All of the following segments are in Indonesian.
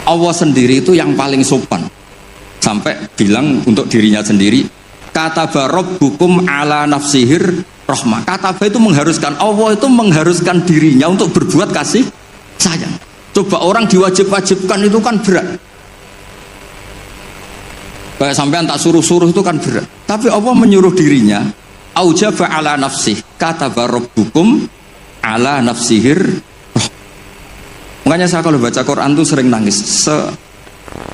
Allah sendiri itu yang paling sopan. Sampai bilang untuk dirinya sendiri, kataba rabbukum ala nafsihir rahmah. Kataba itu mengharuskan, Allah itu mengharuskan dirinya untuk berbuat kasih sayang. Coba orang diwajib-wajibkan itu kan berat. Kayak sampean tak suruh-suruh itu kan berat. Tapi Allah menyuruh dirinya, aujaba ala nafsih, kataba rabbukum ala nafsihir. Makanya saya kalau baca Quran tuh sering nangis.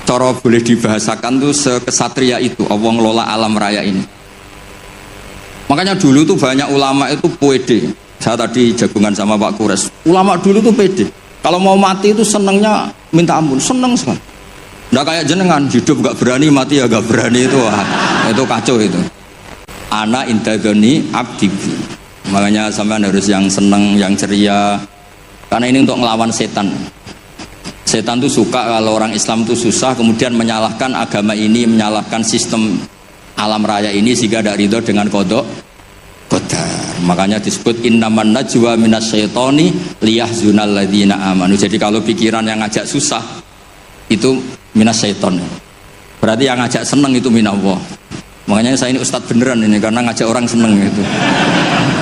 Cara boleh dibahasakan tuh sekesatria itu Allah ngelola alam raya ini. Makanya dulu tuh banyak ulama itu pede. Saya tadi jagungan sama Pak Kures. Ulama dulu tuh pede. Kalau mau mati itu senengnya minta ampun, seneng sekali. Nggak kayak jenengan, hidup gak berani, mati ya gak berani itu. Itu kacau itu. Ana intadoni abdibi. Makanya sampean harus yang seneng, yang ceria. Karena ini untuk melawan setan. Setan tuh suka kalau orang Islam tuh susah, kemudian menyalahkan agama ini, menyalahkan sistem alam raya ini sehingga tidak ridho dengan kodok qadar. Makanya disebut innaman najwa minasyaitoni liyahzunal ladzina amanu. Jadi kalau pikiran yang ngajak susah itu minasyaiton. Berarti yang ngajak seneng itu minallah. Makanya saya ini ustadz beneran ini karena ngajak orang seneng gitu.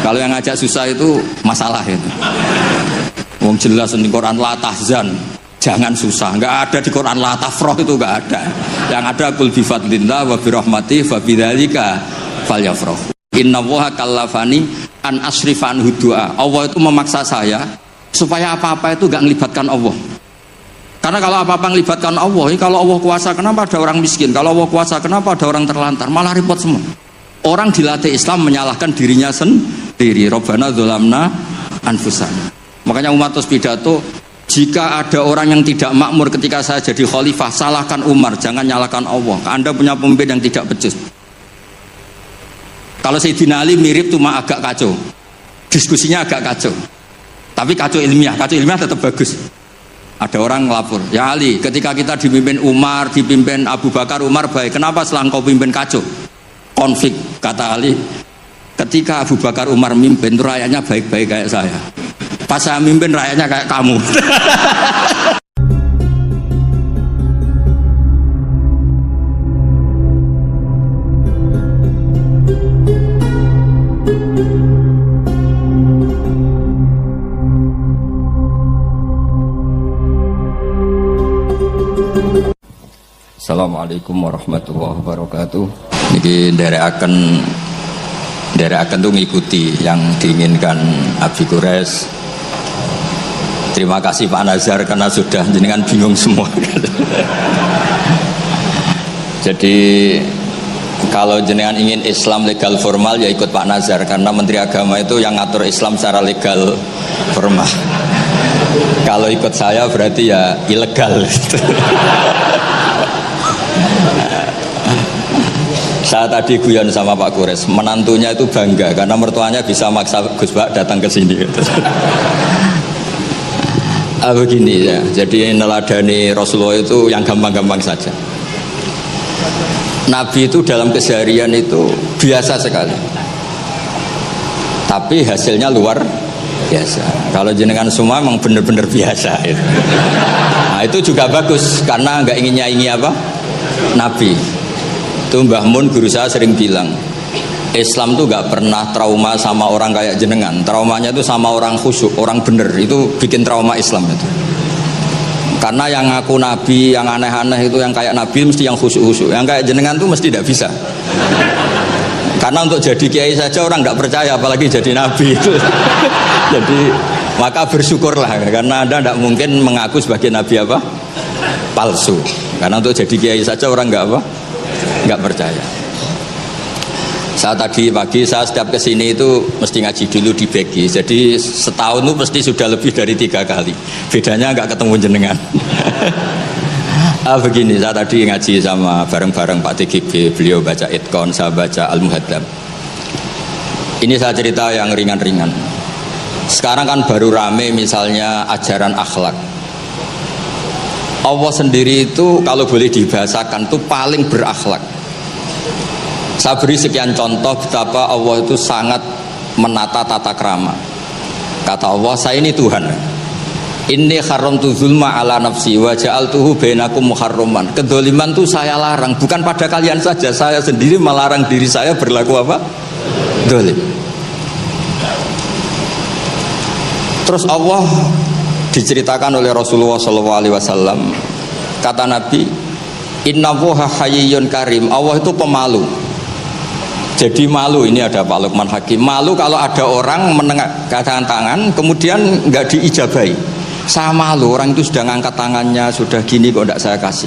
Kalau yang ngajak susah itu masalah itu. Wong jelas di Quran la tahzan, jangan susah. Enggak ada di Quran la tafrah, itu enggak ada. Yang ada qul bi fadlillah wa bi rahmatihi fa bidzalika falyafrahu. Innallaha kallafani an asrifa anhu du'a. Allah itu memaksa saya supaya apa-apa itu enggak melibatkan Allah. Karena kalau apa-apa melibatkan Allah, kalau Allah kuasa kenapa ada orang miskin? Kalau Allah kuasa kenapa ada orang terlantar? Malah repot semua. Orang dilatih Islam menyalahkan dirinya sendiri. Rabbana dzalamna anfusana. Makanya Umar terus pidato, jika ada orang yang tidak makmur ketika saya jadi khalifah, salahkan Umar, jangan nyalahkan Allah. Anda punya pemimpin yang tidak becus. Kalau Sayyidina Ali mirip cuma agak kacau, diskusinya agak kacau, tapi kacau ilmiah tetap bagus. Ada orang ngelapor, ya Ali, ketika kita dipimpin Umar, dipimpin Abu Bakar, Umar baik, kenapa setelah engkau pimpin kacau? Konflik, kata Ali, ketika Abu Bakar, Umar mimpin, rakyatnya baik-baik kayak saya. Pas saya mimpin, rakyatnya kayak kamu. Assalamualaikum warahmatullahi wabarakatuh. Niki nderekaken tuh ngikuti yang diinginkan Abi Kures. Terima kasih Pak Nazar karena sudah jenengan bingung semua. Jadi kalau jenengan ingin Islam legal formal ya ikut Pak Nazar karena Menteri Agama itu yang ngatur Islam secara legal formal. Kalau ikut saya berarti ya ilegal. Saya tadi guyon sama Pak Kures, menantunya itu bangga karena mertuanya bisa maksa Gus Bak datang ke sini. Begini ya, jadi neladani Rasulullah itu yang gampang-gampang saja. Nabi itu dalam keseharian itu biasa sekali, tapi hasilnya luar biasa. Kalau jenengan semua memang benar-benar biasa. Nah itu juga bagus karena nggak ingin nyaingi apa Nabi. Itu Mbah Mun guru saya sering bilang, Islam tuh gak pernah trauma sama orang kayak jenengan. Traumanya itu sama orang khusyuk, orang bener. Itu bikin trauma Islam itu. Karena yang ngaku Nabi, yang aneh-aneh itu, yang kayak Nabi mesti yang khusyuk-khusyuk. Yang kayak jenengan tuh mesti tidak bisa. Karena untuk jadi kiai saja orang gak percaya, apalagi jadi Nabi itu. Jadi maka bersyukurlah, karena Anda tidak mungkin mengaku sebagai Nabi apa? Palsu. Karena untuk jadi kiai saja orang nggak percaya. Saya tadi pagi saya setiap kesini itu mesti ngaji dulu di Begi. Jadi setahun itu mesti sudah lebih dari 3 kali. Bedanya nggak ketemu jenengan. Begini, saya tadi ngaji sama bareng-bareng Pak TGB. Beliau baca Itkon, saya baca Al-Muhaddam. Ini saya cerita yang ringan-ringan. Sekarang kan baru rame misalnya ajaran akhlak. Allah sendiri itu kalau boleh dibahasakan itu paling berakhlak. Saya beri sekian contoh betapa Allah itu sangat menata tata krama. Kata Allah, saya ini Tuhan. Inni haramtu zulma ala nafsi wa ja'altuhu bainakum muharraman. Kedzaliman itu saya larang, bukan pada kalian saja, saya sendiri melarang diri saya berlaku apa? Zalim. Terus Allah diceritakan oleh Rasulullah SAW, kata Nabi, Innallaha hayyun karim. Allah itu pemalu. Jadi malu, ini ada Pak Luqman Hakim. Malu kalau ada orang mengangkat tangan kemudian nggak diijabahi. Saya malu, orang itu sudah ngangkat tangannya, sudah gini kok tidak saya kasih.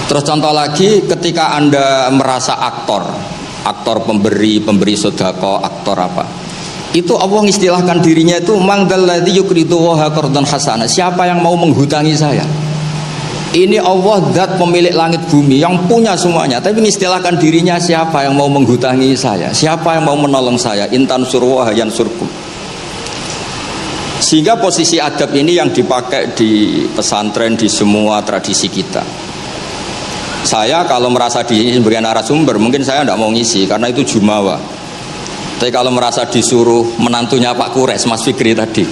Terus contoh lagi, ketika Anda merasa aktor pemberi sedekah, aktor apa? Itu Allah istilahkan dirinya itu mangdalladzi yuqridu wa qardan hasana. Siapa yang mau menghutangi saya? Ini Allah zat pemilik langit bumi yang punya semuanya, tapi istilahkan dirinya siapa yang mau menghutangi saya? Siapa yang mau menolong saya? Intan surwa yansurkum. Sehingga posisi adab ini yang dipakai di pesantren, di semua tradisi kita. Saya kalau merasa di sebagai narasumber, mungkin saya tidak mau ngisi karena itu jumawa. Tapi kalau merasa disuruh menantunya Pak Kures, Mas Fikri tadi,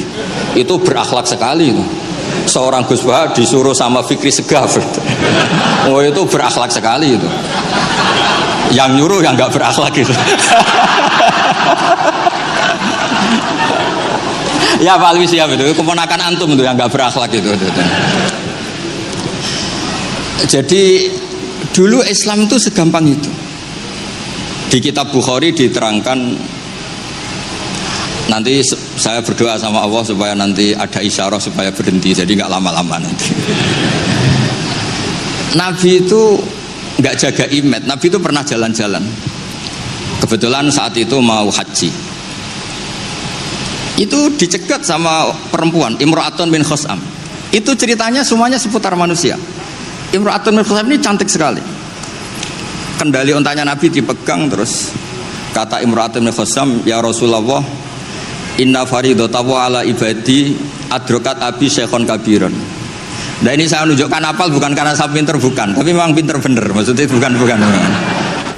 itu berakhlak sekali itu. Seorang Gus Bahar disuruh sama Fikri Segaf itu. Oh, itu berakhlak sekali itu. Yang nyuruh yang nggak berakhlak itu. Ya Pak Alwi siap itu, keponakan antum itu yang nggak berakhlak itu. Jadi dulu Islam itu segampang itu. Di kitab Bukhari diterangkan, nanti saya berdoa sama Allah supaya nanti ada isyarah supaya berhenti, jadi nggak lama-lama nanti. Nabi itu nggak jaga image, Nabi itu pernah jalan-jalan. Kebetulan saat itu mau haji. Itu dicegat sama perempuan Imra'atun bin Khusam. Itu ceritanya semuanya seputar manusia. Imra'atun bin Khusam ini cantik sekali. Kendali untanya Nabi dipegang, terus kata Imra'atun bin Khusam, ya Rasulullah, inna faridatahu ala ibadi adrokat abi syekhon kabiron. Nah ini saya menunjukkan apal bukan karena saya pinter, bukan, tapi memang pinter bener, maksudnya bukan.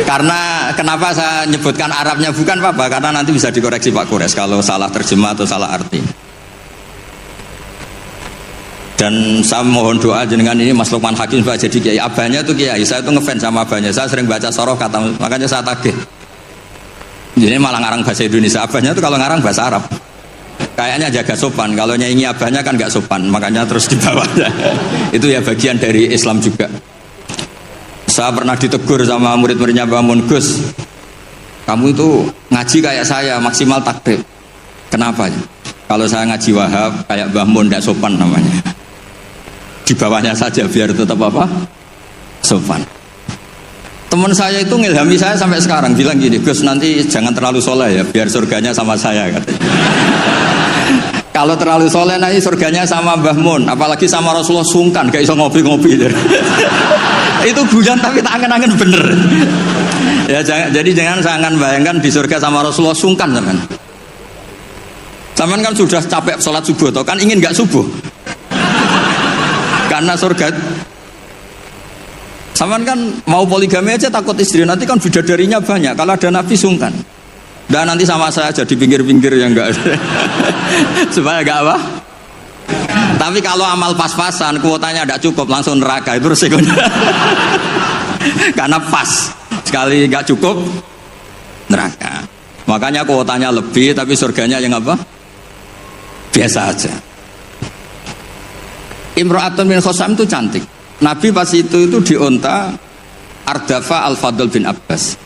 Karena kenapa saya nyebutkan Arabnya bukan apa? Karena nanti bisa dikoreksi Pak Kures kalau salah terjemah atau salah arti. Dan saya mohon doa jenengan ini Mas Luqman Hakim supaya jadi kiai. Abahnya itu kiai, saya itu ngefans sama abahnya. Saya sering baca soroh kata, makanya saya tagih. Jadi malah ngarang bahasa Indonesia. Abahnya itu kalau ngarang bahasa Arab. Kayaknya jaga sopan. Kalau nyanyi abahnya kan nggak sopan, makanya terus dibawa. Itu ya bagian dari Islam juga. Saya pernah ditegur sama murid-muridnya Mbah Mun, Gus, kamu itu ngaji kayak saya, maksimal takbir. Kenapa? Kalau saya ngaji Wahab kayak Mbah Mun, tidak sopan namanya. Di bawahnya saja biar tetap apa? Sopan. Teman saya itu ngilhami saya sampai sekarang, bilang gini, Gus nanti jangan terlalu soleh ya, biar surganya sama saya katanya. Kalau terlalu soleh nanti surganya sama Mbah Mun, apalagi sama Rasulullah sungkan, gak iso ngopi-ngopi. Itu guyon tapi tak angen-angen bener. Ya jadi jangan bayangkan di surga sama Rasulullah sungkan teman. Zaman kan sudah capek sholat subuh, atau kan ingin nggak subuh? Karena surga. Zaman kan mau poligami aja takut istri, nanti kan bidadarinya banyak. Kalau ada Nabi sungkan. Dan nanti sama saya aja di pinggir-pinggir yang enggak. Supaya enggak apa? Tapi kalau amal pas-pasan, kuotanya tidak cukup, langsung neraka, itu resikonya. Karena pas, sekali nggak cukup, neraka. Makanya kuotanya lebih, tapi surganya yang apa? Biasa aja. Imra'atun bin Khusam itu cantik. Nabi pas itu diunta Ardafa Al-Fadl bin Abbas.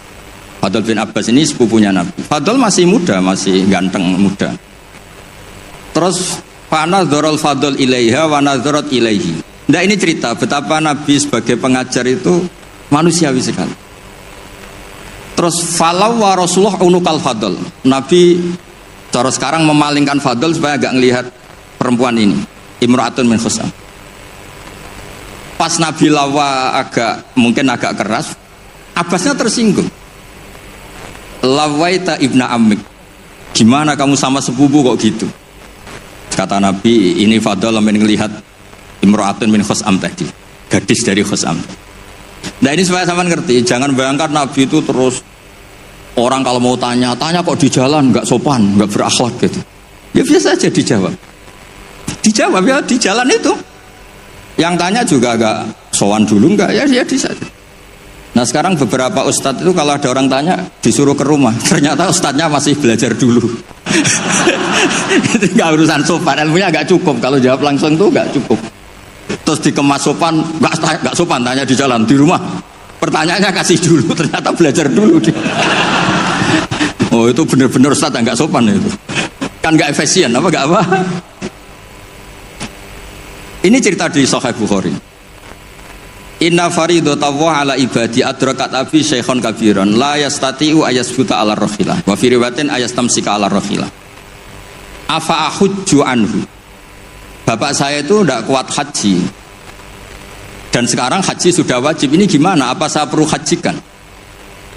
Fadl bin Abbas ini sepupunya Nabi. Fadl masih muda, masih ganteng muda. Terus Fanadharul Fadl ilaiha wa nadharat ilaihi. Nah ini cerita betapa Nabi sebagai pengajar itu manusiawi sekali. Terus falau wa Rasulullah unukal Fadl. Nabi cara sekarang memalingkan Fadl supaya agak ngelihat perempuan ini, Imra'atun min Khusam. Pas Nabi lawa mungkin agak keras, Abbasnya tersinggung. Lawaita ibna ammik. Gimana kamu sama sepupu kok gitu? Kata Nabi, ini Fadl ingin melihat Imra'atun min Khusam tadi, gadis dari Khusam. Nah ini supaya sama ngerti, jangan bayangkan Nabi itu terus orang kalau mau tanya kok di jalan nggak sopan, nggak berakhlak gitu. Ya biasa aja dijawab. Dijawab ya di jalan itu. Yang tanya juga agak sowan dulu enggak ya di sana. Nah sekarang beberapa ustadz itu kalau ada orang tanya disuruh ke rumah, ternyata ustadznya masih belajar dulu. Itu nggak urusan sopan, ilmunya agak cukup. Kalau jawab langsung tuh nggak cukup. Terus dikemas sopan, nggak sopan tanya di jalan, di rumah. Pertanyaannya kasih dulu, ternyata belajar dulu. Oh itu benar-benar ustadz nggak sopan itu. Kan nggak efisien, apa nggak apa? Ini cerita di Sahih Bukhari. Inna faridatallahi ala ibadi adrakat abi syekhon kabiran la yastati'u ayasbuta ala rohilah wa fi riwayatin ayastamsika ala rohilah afa ahujju anhu. Bapak saya itu tidak kuat haji dan sekarang haji sudah wajib, ini gimana, apa saya perlu hajikan?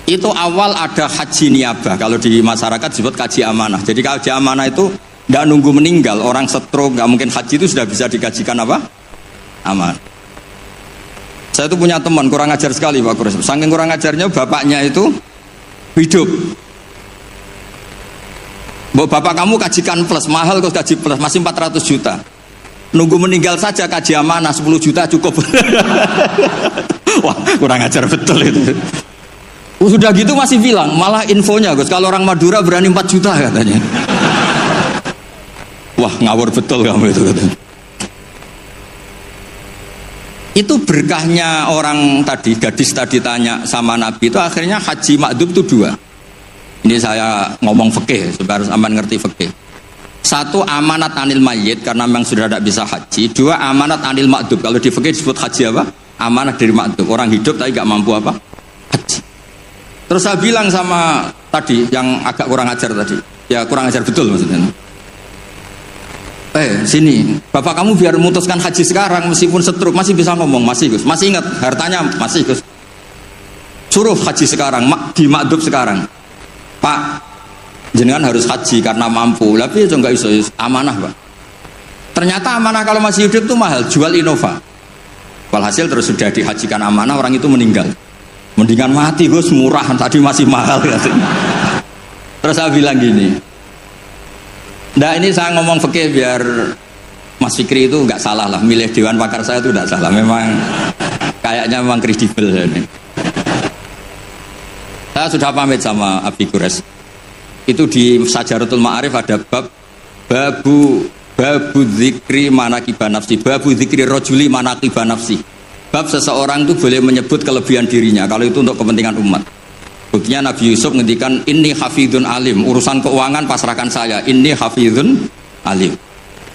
Itu awal ada haji niabah, kalau di masyarakat disebut kaji amanah. Jadi kaji amanah itu tidak nunggu meninggal, orang stroke nggak mungkin haji itu sudah bisa dikajikan apa? Amanah. Saya itu punya teman kurang ajar sekali Pak Kures. Saking kurang ajarnya bapaknya itu hidup. Bapak kamu kajikan plus, mahal kok kaji plus, masih 400 juta. Nunggu meninggal saja kaji amanah 10 juta cukup. Wah kurang ajar betul itu. Sudah gitu masih bilang, malah infonya Gus, kalau orang Madura berani 4 juta katanya. Wah ngawur betul kamu itu katanya. Itu berkahnya orang tadi, gadis tadi tanya sama Nabi itu akhirnya haji makdum itu 2. Ini saya ngomong fikih supaya harus aman ngerti fikih. 1 amanat anil mayyit karena memang sudah tidak bisa haji. 2 amanat anil makdum. Kalau di fikih disebut haji apa? Amanat dari makdum. Orang hidup tapi nggak mampu apa? Haji. Terus saya bilang sama tadi yang agak kurang ajar tadi. Ya kurang ajar betul maksudnya. Sini, bapak kamu biar memutuskan haji sekarang meskipun stroke masih bisa ngomong, masih Gus, masih ingat hartanya, masih Gus. Suruh haji sekarang, di makdub sekarang. Pak, jenengan harus haji karena mampu, tapi itu nggak bisa amanah Pak. Ternyata amanah kalau masih hidup itu mahal, jual Innova. Walhasil terus sudah dihajikan amanah, orang itu meninggal. Mendingan mati Gus, murah, tadi masih mahal katanya. Terus saya bilang gini. Nah ini saya ngomong fikih biar Mas Fikri itu nggak salah lah, milih dewan pakar saya itu nggak salah, memang kayaknya memang kredibel ini. Saya sudah pamit sama Abi Kures. Itu di Sajaratul Ma'arif ada babu dzikri manaqiban nafsi, babu dzikri rajuli manaqiban nafsi. Bab seseorang itu boleh menyebut kelebihan dirinya kalau itu untuk kepentingan umat. Buktinya Nabi Yusuf ngendikan inni hafidun alim, urusan keuangan pasrahkan saya, inni hafidun alim.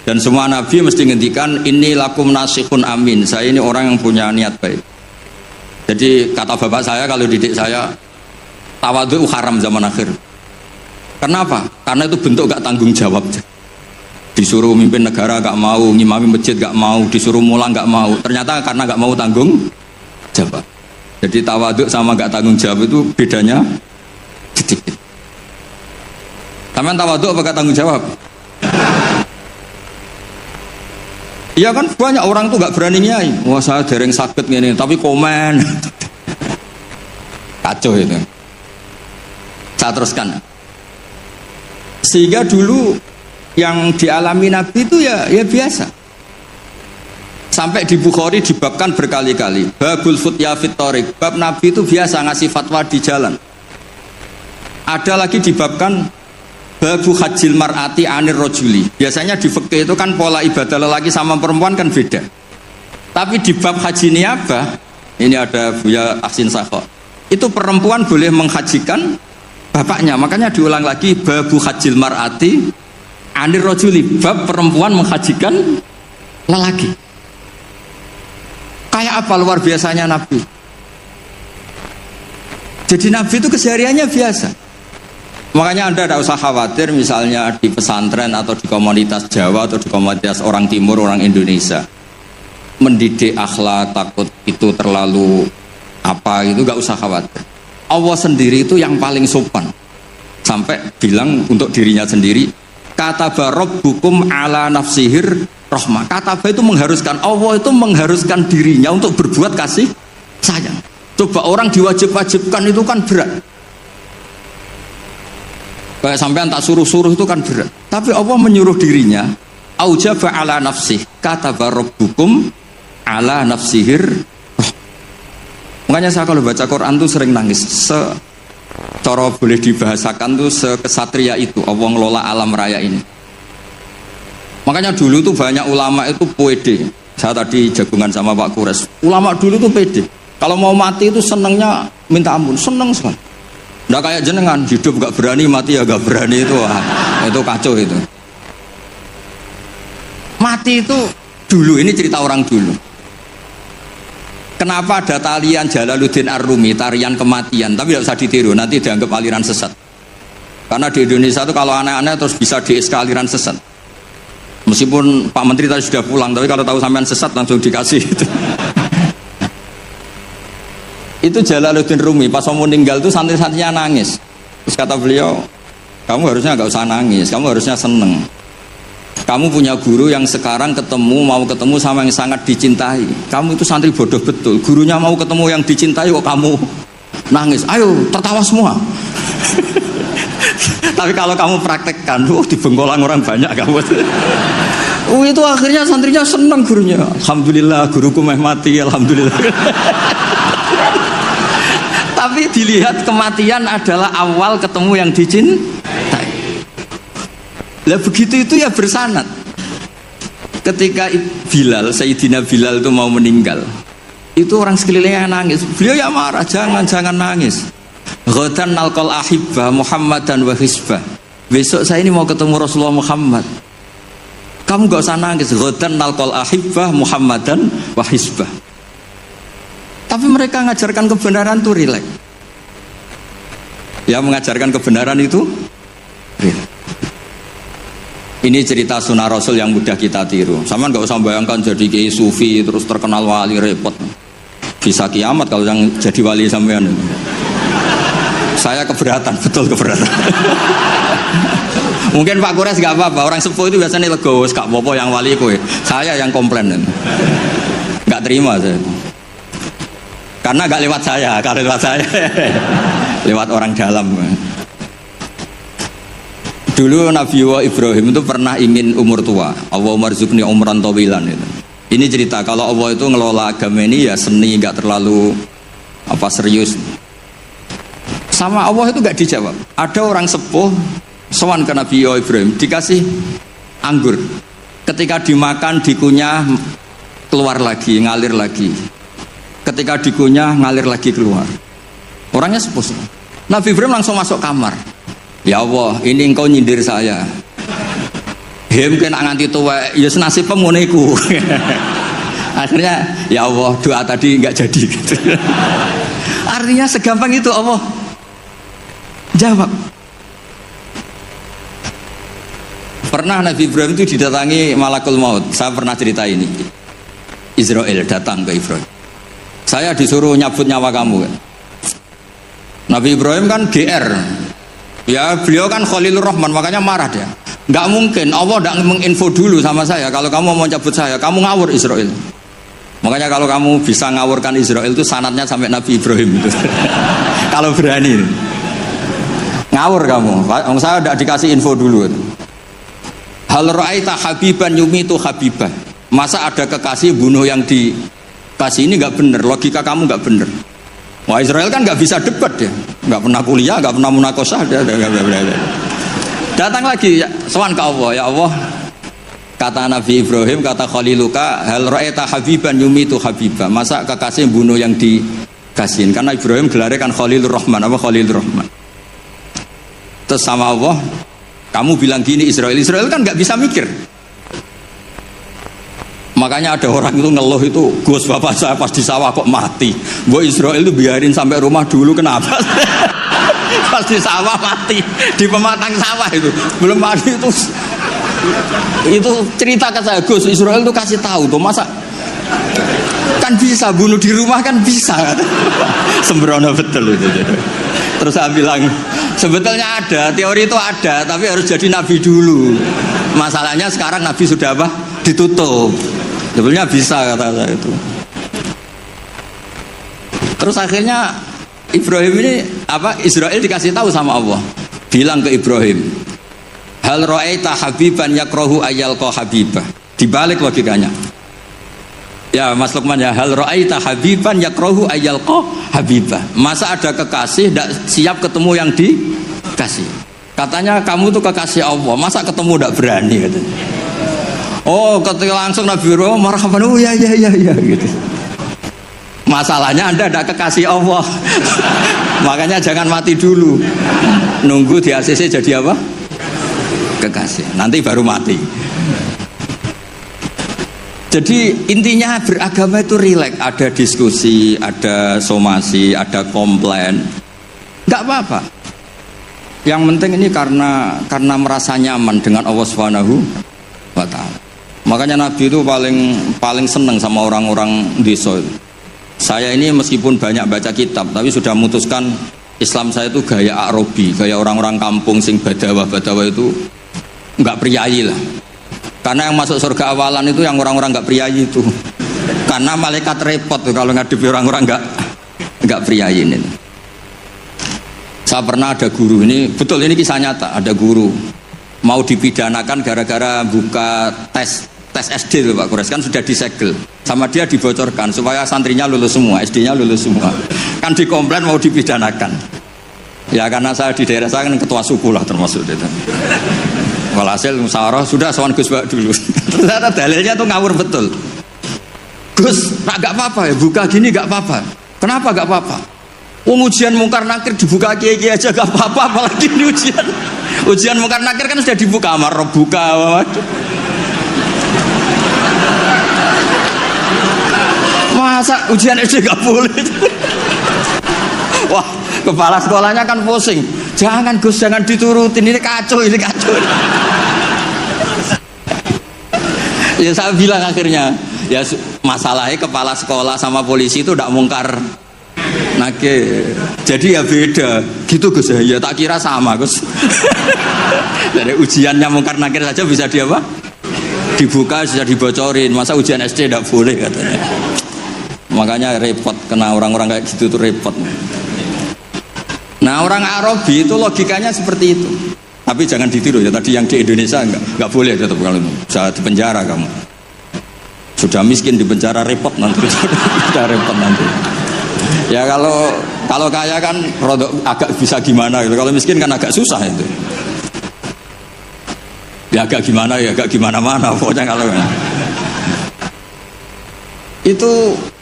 Dan semua nabi mesti ngendikan inni lakum nasihun amin, saya ini orang yang punya niat baik. Jadi kata bapak saya kalau didik saya, tawadhu haram zaman akhir. Kenapa? Karena itu bentuk gak tanggung jawab. Disuruh mimpin negara gak mau, ngimami masjid gak mau, disuruh mulang gak mau. Ternyata karena gak mau tanggung jawab. Jadi tawaduk sama gak tanggung jawab itu bedanya sedikit. Taman tawaduk apa gak tanggung jawab? Iya kan banyak orang tuh gak berani nyai. Wah saya dereng sakit gini, tapi komen. Kacau itu. Saya teruskan. Sehingga dulu yang dialami Nabi itu ya biasa. Sampai di Bukhari dibabkan berkali-kali. Babul futya fit thoriq. Bab Nabi itu biasa ngasih fatwa di jalan. Ada lagi dibabkan babu hajil mar'ati anir rojuli. Biasanya di fikih itu kan pola ibadah lelaki sama perempuan kan beda. Tapi di bab haji niabah, ini ada Buya Ahsin Sakho. Itu perempuan boleh menghajikan bapaknya. Makanya diulang lagi babu hajil mar'ati anir rojuli. Bab perempuan menghajikan lelaki. Kayak apa luar biasanya Nabi. Jadi Nabi itu kesehariannya biasa. Makanya Anda tidak usah khawatir misalnya di pesantren atau di komunitas Jawa atau di komunitas orang Timur, orang Indonesia mendidik akhlak, takut itu terlalu apa itu, gak usah khawatir. Allah sendiri itu yang paling sopan. Sampai bilang untuk dirinya sendiri, kataba rabbukum ala nafsihir rahmah. Kataba itu mengharuskan, Allah itu mengharuskan dirinya untuk berbuat kasih sayang. Coba orang diwajib-wajibkan itu kan berat. Kayak sampean tak suruh-suruh itu kan berat. Tapi Allah menyuruh dirinya Aujaba ala nafsih kataba rabbukum ala nafsihir. Makanya saya kalau baca Quran tuh sering nangis. Cara boleh dibahasakan tuh sekesatria itu Allah ngelola alam raya ini. Makanya dulu tuh banyak ulama itu pede. Saya tadi jagungan sama Pak Kures. Ulama dulu tuh pede. Kalau mau mati itu senengnya minta ampun, seneng sekali. Nggak kayak jenengan, hidup gak berani, mati ya gak berani itu. Wah, itu kacau itu. Mati itu dulu, ini cerita orang dulu. Kenapa ada tarian Jalaluddin Ar-Rumi, tarian kematian, tapi tidak usah ditiru, nanti dianggap aliran sesat. Karena di Indonesia itu kalau aneh-aneh terus bisa di-SK aliran sesat. Meskipun Pak Menteri tadi sudah pulang, tapi kalau tahu sampean sesat langsung dikasih itu. Itu Jalaluddin Rumi, pas mau meninggal itu santri-santrinya nangis. Terus kata beliau, kamu harusnya gak usah nangis, kamu harusnya seneng. Kamu punya guru yang sekarang mau ketemu sama yang sangat dicintai. Kamu itu santri bodoh betul. Gurunya mau ketemu yang dicintai kok kamu nangis. Ayo tertawa semua. Tapi kalau kamu praktekkan, di Bengkolang orang banyak kamu. Itu akhirnya santrinya senang gurunya. Alhamdulillah guruku meh mati, alhamdulillah. Tapi dilihat kematian adalah awal ketemu yang dicintai. Lah begitu itu ya bersanad. Ketika Bilal, Sayyidina Bilal itu mau meninggal, itu orang sekelilingnya nangis. Beliau ya marah, jangan nangis. Ghadan nalqal ahibba Muhammadan wa hisbah. Besok saya ini mau ketemu Rasulullah Muhammad. Kamu gak usah nangis. Ghadan nalqal ahibba Muhammadan wa hisbah. Tapi mereka mengajarkan kebenaran itu rileks. Ya mengajarkan kebenaran itu rileks. Ini cerita sunnah Rasul yang mudah kita tiru. Sama nggak usah bayangkan jadi kiai sufi terus terkenal wali, repot. Bisa kiamat kalau yang jadi wali sampean. Saya keberatan, betul keberatan. Mungkin Pak Kures nggak apa-apa. Orang sepuh itu biasanya legowo, gak apa-apa yang wali kowe. Saya yang komplain. Nggak terima saya. Karena nggak lewat saya, kalau lewat saya lewat orang dalam. Dulu Nabi Ibrahim itu pernah ingin umur tua. Allahumma rzuqni umran tawilan itu. Ini cerita kalau Allah itu ngelola agama ini ya seni, nggak terlalu serius. Sama Allah itu nggak dijawab. Ada orang sepuh sowan ke Nabi Ibrahim dikasih anggur. Ketika dimakan dikunyah keluar lagi, ngalir lagi. Ketika dikunyah ngalir lagi keluar. Orangnya sepuh. Nabi Ibrahim langsung masuk kamar. Ya Allah, ini engkau nyindir saya. Mungkin nganti tua, ya senasib pengoneku. Akhirnya, ya Allah, doa tadi nggak jadi. Gitu. Artinya segampang itu Allah jawab. Pernah Nabi Ibrahim itu didatangi malakul maut. Saya pernah cerita ini. Israel datang ke Ibrahim. Saya disuruh nyabut nyawa kamu. Nabi Ibrahim kan GR. Ya beliau kan Khalilur Rahman, makanya marah dia. Nggak mungkin Allah tidak menginfo dulu sama saya. Kalau kamu mau cabut saya, kamu ngawur Israel. Makanya kalau kamu bisa ngawurkan Israel itu sanadnya sampai Nabi Ibrahim itu. Kalau berani ngawur kamu. Saya tidak dikasih info dulu. Hal ra'aita habiban yumitu habibah. Masa ada kekasih bunuh yang dikasih, ini nggak benar. Logika kamu nggak benar. Wah Israel kan nggak bisa debat ya, nggak pernah kuliah, nggak pernah munakosah, datang lagi ya, sowan ke Allah, ya Allah, kata Nabi Ibrahim, kata Khaliluka, hal ra'aita habiban yumitu habibah, masa kekasih bunuh yang dikasihin, karena Ibrahim gelarnya kan Khalilur Rahman, apa Khalilur Rahman. Terus sama Allah, kamu bilang gini Israel kan nggak bisa mikir. Makanya ada orang itu ngeluh itu, Gus bapak saya pas di sawah kok mati. Gue Israel itu biarin sampai rumah dulu, kenapa? Pas di sawah mati, di pematang sawah itu belum mati itu cerita ke saya, Gus Israel itu kasih tahu tuh, masa kan bisa bunuh di rumah kan bisa. Sembrono betul itu. Terus saya bilang sebetulnya ada, teori itu ada, tapi harus jadi nabi dulu. Masalahnya sekarang nabi sudah apa? Ditutup. Sebetulnya bisa kata saya itu. Terus akhirnya Ibrahim ini Israel dikasih tahu sama Allah. Bilang ke Ibrahim, Hal ra'aita habiban yakrahu ayyalqa habibah. Dibalik logikanya. Ya Mas Lukman ya, hal ra'aita habiban yakrahu ayyalqa habibah. Masa ada kekasih tidak siap ketemu yang dikasih. Katanya kamu tuh kekasih Allah, masa ketemu tidak berani katanya. Oh, ketika langsung Nabi Ibrahim marhaban, oh ya gitu. Masalahnya Anda tidak kekasih Allah. Makanya jangan mati dulu. Nunggu di ACC jadi apa? Kekasih. Nanti baru mati. Jadi intinya beragama itu rileks, ada diskusi, ada somasi, ada komplain. Enggak apa-apa. Yang penting ini karena merasa nyaman dengan Allah Subhanahu wa taala. Makanya Nabi itu paling senang sama orang-orang desa itu. Saya ini meskipun banyak baca kitab, tapi sudah memutuskan Islam saya itu gaya Arabi, gaya orang-orang kampung sing badawa itu enggak priayi lah. Karena yang masuk surga awalan itu yang orang-orang enggak priayi itu. Karena malaikat repot tuh kalau ngadepi orang-orang enggak priayi ini. Saya pernah ada guru, ini betul ini kisah nyata, ada guru mau dipidanakan gara-gara buka tes SD loh Pak Kures, kan sudah disegel sama dia, dibocorkan supaya santrinya lulus semua, SD-nya lulus semua, kan dikomplain mau dipidanakan. Ya karena saya di daerah saya kan ketua suku lah termasuk itu. Walhasil musyawarah sudah sowan Gus Bak dulu. Ternyata dalilnya tuh ngawur betul. Gus, nak gak apa-apa ya buka gini gak apa-apa. Kenapa gak apa-apa? Ujian mungkar nakir dibuka kiai aja gak apa-apa, apalagi ini ujian mungkar nakir kan sudah dibuka amar buka. Masa ujian SD gak boleh? Wah, kepala sekolahnya kan pusing. Jangan Gus, jangan diturutin, ini kacau. Ya saya bilang akhirnya, ya masalahnya kepala sekolah sama polisi itu tidak mungkar nakir. Jadi ya beda. Gitu Gus ya, tak kira sama Gus. Dari ujiannya mungkar nakir saja bisa dibuka, sudah dibocorin. Masa ujian SD tidak boleh katanya. Makanya repot, kena orang-orang kayak gitu tuh repot. Nah orang Arabi itu logikanya seperti itu. Tapi jangan ditiru ya, tadi yang di Indonesia enggak boleh tetap kalau bisa di penjara kamu. Sudah miskin di penjara repot nanti. Sudah repot nanti. Ya kalau kaya kan agak bisa gimana gitu. Kalau miskin kan agak susah itu. Ya agak gimana-mana pokoknya kalau itu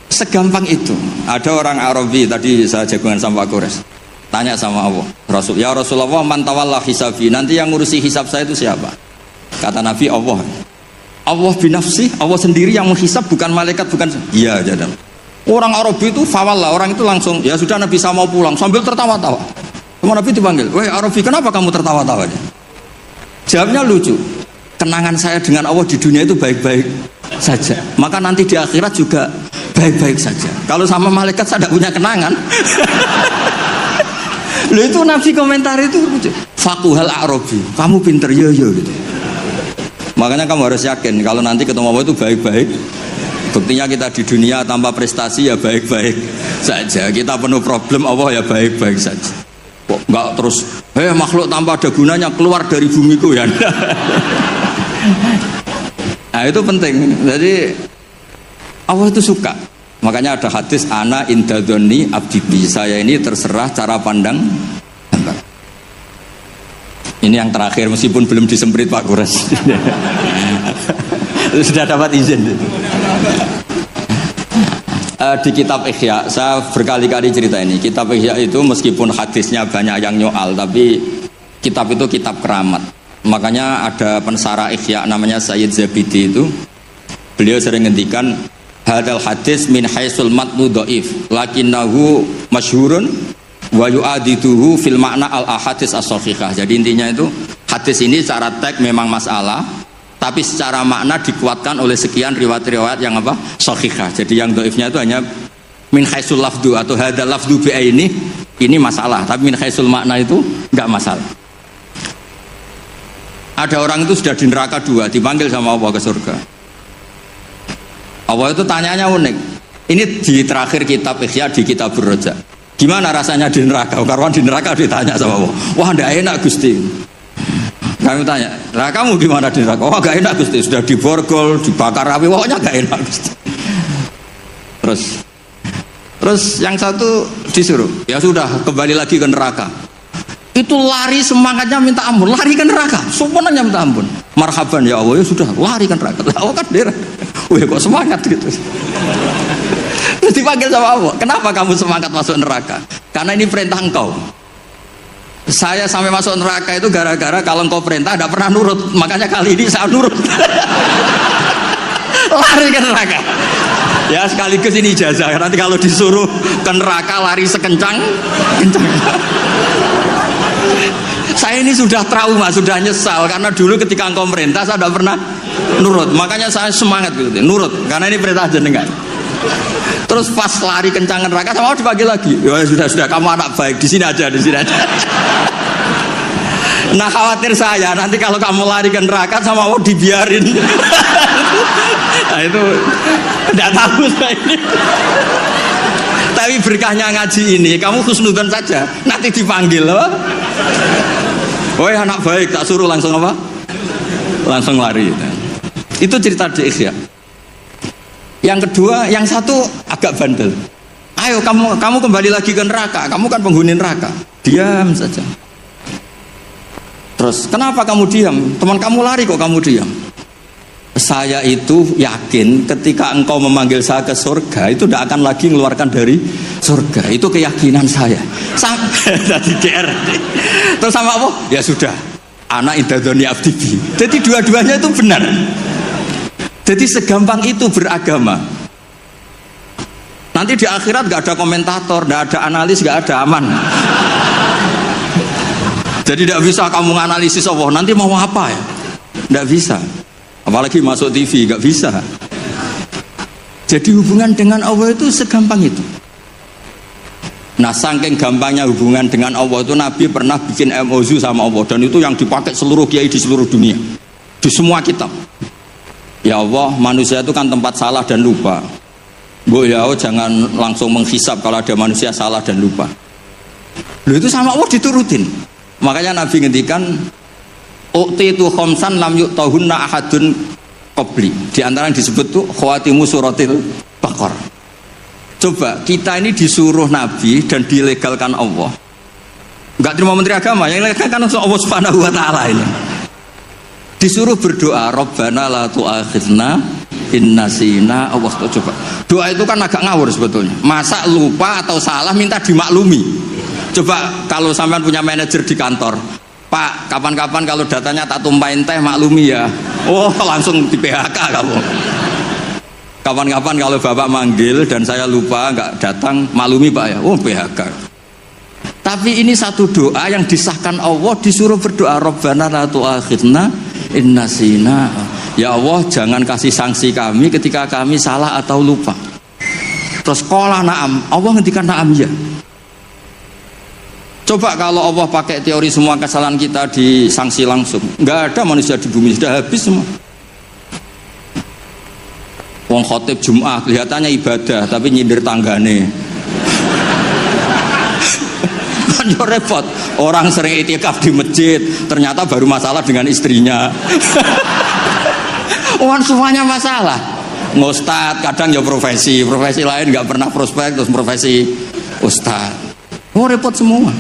segampang itu. Ada orang Arabi tadi saya jagungan sama Pak Kores. Tanya sama Allah, Rasul, ya Rasulullah, man tawalla hisabi, nanti yang ngurusi hisab saya itu siapa? Kata Nabi, Allah binafsi, Allah sendiri yang menghisab, bukan malaikat, bukan. Iya, jadi orang Arabi itu fawalla, orang itu langsung, ya sudah Nabi saya mau pulang, sambil tertawa-tawa. Sama Nabi dipanggil, weh Arabi, kenapa kamu tertawa-tawa? Jawabnya lucu, kenangan saya dengan Allah di dunia itu baik-baik saja, maka nanti di akhirat juga baik-baik saja. Kalau sama malaikat saya tidak punya kenangan. Loh itu Nabi komentar itu fakuhal Arabi, kamu pinter yo gitu. Makanya kamu harus yakin kalau nanti ketemu Allah itu baik-baik. Buktinya kita di dunia tanpa prestasi ya baik-baik saja. Kita penuh problem, Allah ya baik-baik saja. Kok enggak terus makhluk tanpa ada gunanya keluar dari bumiku ya. Nah itu penting. Jadi Allah itu suka. Makanya ada hadis ana indadoni abdibi, saya ini terserah cara pandang hamba. Ini yang terakhir meskipun belum disemprit Pak Kures. Sudah dapat izin. Di kitab Ihya saya berkali-kali cerita ini. Kitab Ihya itu meskipun hadisnya banyak yang nyoal, tapi kitab itu kitab keramat. Makanya ada pensarah Ihya namanya Sayyid Zabidi itu, beliau sering ngendikan hadal hadis min haisul matnu dhaif lakinnahu masyhurun wa yu'adituhu fil makna al ahadits as-sahihah. Jadi intinya itu hadis ini secara teks memang masalah, tapi secara makna dikuatkan oleh sekian riwayat-riwayat yang sahihah. Jadi yang dhaifnya itu hanya min haisul lafdu atau hadal lafdu bi ini masalah, tapi min haisul makna itu enggak masalah. Ada orang itu sudah di neraka 2, dipanggil sama Allah ke surga. Allah itu tanyanya unik. Ini di terakhir kitab Ihya, di kitab Ar-Raja. Gimana rasanya di neraka? Karena di neraka ditanya sama Allah. Wah, ndak enak Gusti. Kami tanya, lah kamu gimana di neraka? Oh gak enak Gusti, sudah diborgol, dibakar api, pokoknya gak enak Gusti. Terus yang satu disuruh, ya sudah kembali lagi ke neraka. Itu lari semangatnya minta ampun, lari ke neraka, semuanya minta ampun. Marhaban ya Allah, ya sudah lari ke neraka. Lah kan dia, wih kok semangat gitu. Terus dipanggil sama Allah, kenapa kamu semangat masuk neraka? Karena ini perintah engkau. Saya sampai masuk neraka itu gara-gara kalau engkau perintah tidak pernah nurut, makanya kali ini saya nurut. Lari ke neraka. Ya sekaligus ini ijazah, nanti kalau disuruh ke neraka lari sekencang kencang. Saya ini sudah trauma, sudah nyesal karena dulu ketika engkau merintah saya tidak pernah nurut, makanya saya semangat gitu, nurut karena ini perintah jenengan. Terus pas lari kencang neraka sama dipanggil lagi. Ya sudah kamu anak baik, di sini aja. Nah khawatir saya nanti kalau kamu lari ke neraka sama Allah dibiarin. Nah itu tidak tahu saya ini. Tapi berkahnya ngaji ini kamu husnudzon saja, nanti dipanggil loh. Oh anak baik, tak suruh langsung apa? Langsung lari. Itu cerita di Ikhya. Yang kedua, yang satu agak bandel. Ayo kamu kembali lagi ke neraka, kamu kan penghuni neraka. Diam saja. Terus kenapa kamu diam? Teman kamu lari kok kamu diam? Saya itu yakin ketika engkau memanggil saya ke surga itu tidak akan lagi mengeluarkan dari surga. Itu keyakinan saya. Tadi GR. Terus sama apa? Ya sudah. Anak indadoni abdibi. Jadi dua-duanya itu benar. Jadi segampang itu beragama. Nanti di akhirat gak ada komentator, gak ada analis, gak ada aman. Jadi tidak bisa kamu menganalisis Allah. Nanti mau apa ya? Tidak bisa. Apalagi masuk TV, gak bisa. Jadi hubungan dengan Allah itu segampang itu. Nah saking gampangnya hubungan dengan Allah itu Nabi pernah bikin MOU sama Allah. Dan itu yang dipakai seluruh kiai di seluruh dunia. Di semua kitab. Ya Allah, manusia itu kan tempat salah dan lupa. Bu ya Allah, jangan langsung menghisap kalau ada manusia salah dan lupa. Loh itu sama Allah diturutin. Makanya Nabi ngendikan uqtitu khamsan lam yu'tahunna ahadun qabli. Di antara yang disebut tuh khawatimu suratil Baqarah. Coba kita ini disuruh Nabi dan dilegalkan Allah. Enggak terima menteri agama, yang legalkan langsung Allah Subhanahu wa taala ini. Disuruh berdoa, Rabbana la tu'akhidna in nasina aw akhtana. Coba. Doa itu kan agak ngawur sebetulnya. Masa lupa atau salah minta dimaklumi. Coba kalau sampean punya manajer di kantor, Pak, kapan-kapan kalau datanya tak tumpahin teh maklumi ya. Oh, langsung di PHK kamu. Kapan-kapan kalau Bapak manggil dan saya lupa nggak datang, maklumi Pak ya. Oh, PHK. Tapi ini satu doa yang disahkan Allah, disuruh berdoa, Rabbana la tu'akhidna innasina. Ya Allah, jangan kasih sanksi kami ketika kami salah atau lupa. Terus qala na'am, Allah ngendikan na'am ya. Coba kalau Allah pakai teori semua kesalahan kita disanksi langsung, nggak ada manusia di bumi, sudah habis semua. Wong khotib Jum'ah kelihatannya ibadah tapi nyindir tanggane. Kan yo repot. Orang sering itikaf di masjid, ternyata baru masalah dengan istrinya. Semuanya masalah. Ngustad kadang ya profesi lain nggak pernah prospek terus profesi ustad. Repot semua.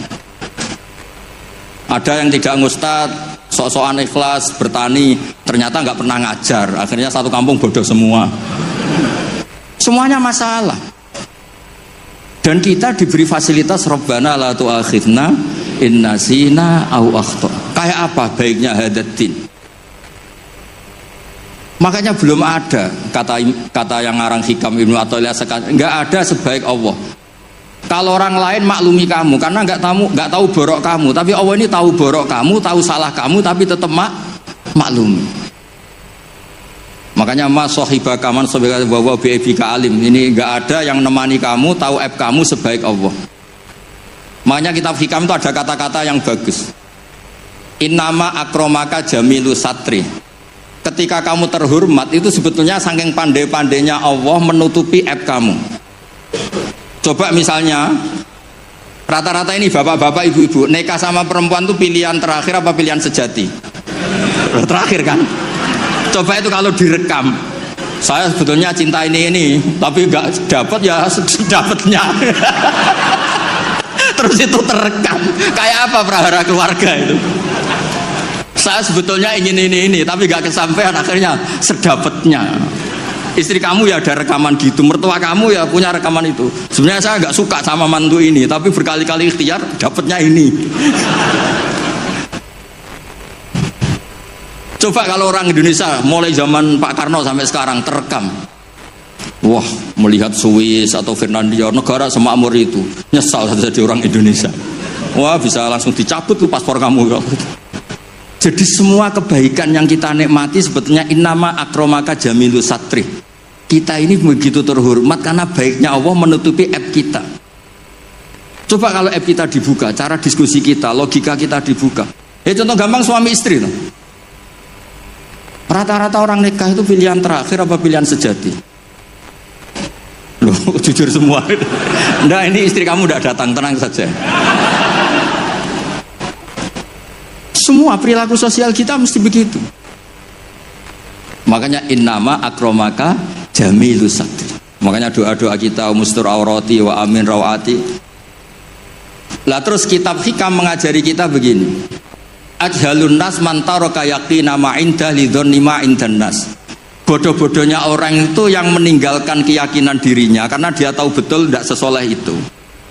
Ada yang tidak ngustad, sok-sokan ikhlas bertani, ternyata nggak pernah ngajar. Akhirnya satu kampung bodoh semua. Semuanya masalah. Dan kita diberi fasilitas Rabbana la tu'akhidna in nasina aw akhtana. Kayak apa baiknya hadatin? Makanya belum ada kata yang ngarang Hikam Ibnu Athaillah sekarang, nggak ada sebaik Allah. Kalau orang lain maklumi kamu karena nggak tahu borok kamu, tapi Allah ini tahu borok kamu, tahu salah kamu, tapi tetap maklumi. Makanya mas sahibaka man sabaka wa bi'ibika alim. Ini nggak ada yang nemani kamu, tahu aib kamu sebaik Allah. Makanya kitab Hikam itu ada kata-kata yang bagus. Innama akromaka jamilu satri. Ketika kamu terhormat itu sebetulnya saking pandai-pandainya Allah menutupi aib kamu. Coba misalnya rata-rata ini bapak-bapak ibu-ibu nikah sama perempuan itu pilihan terakhir apa pilihan sejati? Terakhir kan. Coba itu kalau direkam. Saya sebetulnya cinta ini, tapi nggak dapat ya dapatnya. Terus itu terekam. Kayak apa prahara keluarga itu? Saya sebetulnya ingin ini, tapi nggak kesampaian, akhirnya sedapatnya. Istri kamu ya ada rekaman gitu, mertua kamu ya punya rekaman itu. Sebenarnya saya nggak suka sama mantu ini, tapi berkali-kali ikhtiar dapatnya ini. Coba kalau orang Indonesia mulai zaman Pak Karno sampai sekarang terekam. Wah, melihat Swiss atau Finlandia, negara semakmur itu, nyesal jadi orang Indonesia. Wah, bisa langsung dicabut tuh paspor kamu. Jadi semua kebaikan yang kita nikmati sebetulnya innama akromaka jamilu satri. Kita ini begitu terhormat karena baiknya Allah menutupi aib kita. Coba kalau aib kita dibuka, cara diskusi kita, logika kita dibuka. Contoh gampang suami istri loh. Rata-rata orang nikah itu pilihan terakhir apa pilihan sejati? Loh, jujur semua. Nah, ini istri kamu udah datang, tenang saja. Semua perilaku sosial kita mesti begitu. Makanya innama akromaka jamilus satri. Makanya doa-doa kita mustur aurati wa amin rawati. Lah terus kitab hikam mengajari kita begini. Ajhalun nas man taraka yaqina ma inda lidhonni ma indan nas. Bodoh-bodohnya orang itu yang meninggalkan keyakinan dirinya karena dia tahu betul tidak sesoleh itu.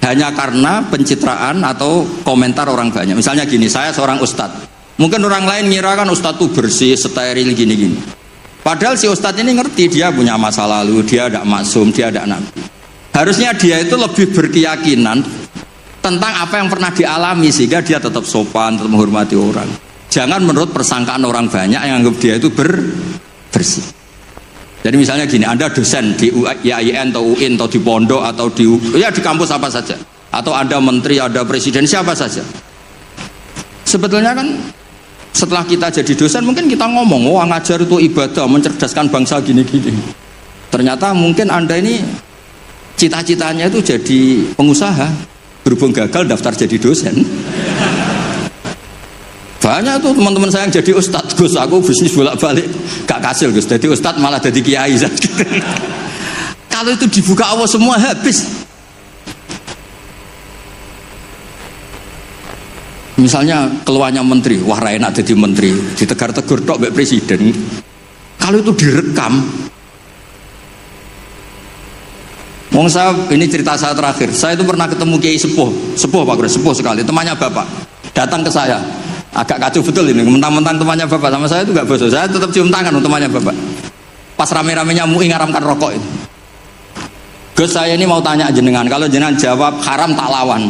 Hanya karena pencitraan atau komentar orang banyak. Misalnya gini, saya seorang ustadz. Mungkin orang lain ngira kan ustadz itu bersih, steril gini-gini. Padahal si ustadz ini ngerti dia punya masa lalu, dia tidak maksum, dia tidak nabi. Harusnya dia itu lebih berkeyakinan tentang apa yang pernah dialami sehingga dia tetap sopan, tetap menghormati orang. Jangan menurut persangkaan orang banyak yang anggap dia itu bersih. Jadi misalnya gini, Anda dosen di IAIN atau UIN atau di pondok atau di kampus apa saja, atau Anda menteri, ada presiden, siapa saja. Sebetulnya kan setelah kita jadi dosen mungkin kita ngomong, wah ngajar itu ibadah, mencerdaskan bangsa gini-gini. Ternyata mungkin Anda ini cita-citanya itu jadi pengusaha. Berhubung gagal daftar jadi dosen. Banyak tuh teman-teman saya yang jadi ustadz. Gus, aku bisnis bolak-balik gak kasil Gus, jadi ustadz malah jadi kiai. Kalau itu dibuka Allah semua habis. Misalnya keluarnya menteri, wah enak jadi menteri, ditegur-tegur tok mbek presiden. Kalau itu direkam, wong saya, ini cerita saya terakhir. Saya itu pernah ketemu Kiai Sepuh Pak Gres, sepuh sekali, temannya Bapak. Datang ke saya, agak kacau betul ini, mentang-mentang temannya Bapak sama saya itu gak bosok. Saya tetap cium tangan untuk temannya Bapak. Pas rame-ramenya MUI ngaramkan rokok itu. Gus, saya ini mau tanya jenengan, kalau jenengan jawab haram tak lawan.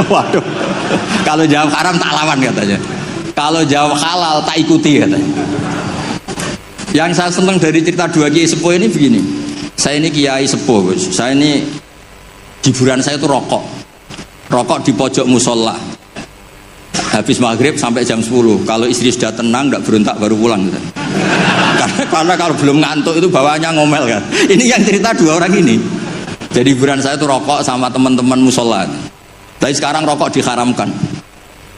Waduh, kalau jawab haram tak lawan katanya. Kalau jawab halal tak ikuti katanya. Yang saya senang dari cerita dua Kiai Sepuh ini begini. Saya ini Kiai Sepuh, Gus. Saya ini hiburan saya itu rokok di pojok musola. Habis maghrib sampai jam 10. Kalau istri sudah tenang, tidak berontak baru pulang. Gitu. Karena kalau belum ngantuk itu bawaannya ngomel kan. Ini yang cerita dua orang ini. Jadi hiburan saya itu rokok sama teman-teman musola. Tapi sekarang rokok diharamkan.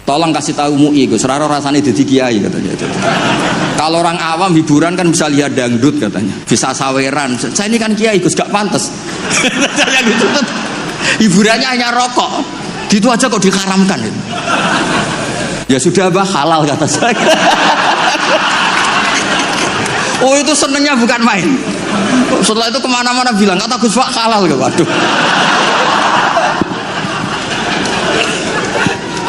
Tolong kasih tahu MUI, Gus. Raro rasanya jadi kiai katanya. Kalau orang awam hiburan kan bisa lihat dangdut katanya, bisa saweran. Saya ini kan kiai Gus, gak pantas. Saya gitu. Hiburannya hanya rokok. Gitu aja kok diharamkan. Ya sudah bah, halal kata saya. Oh itu senengnya bukan main. Setelah itu kemana-mana bilang kata Gus Pak halal ke, waduh.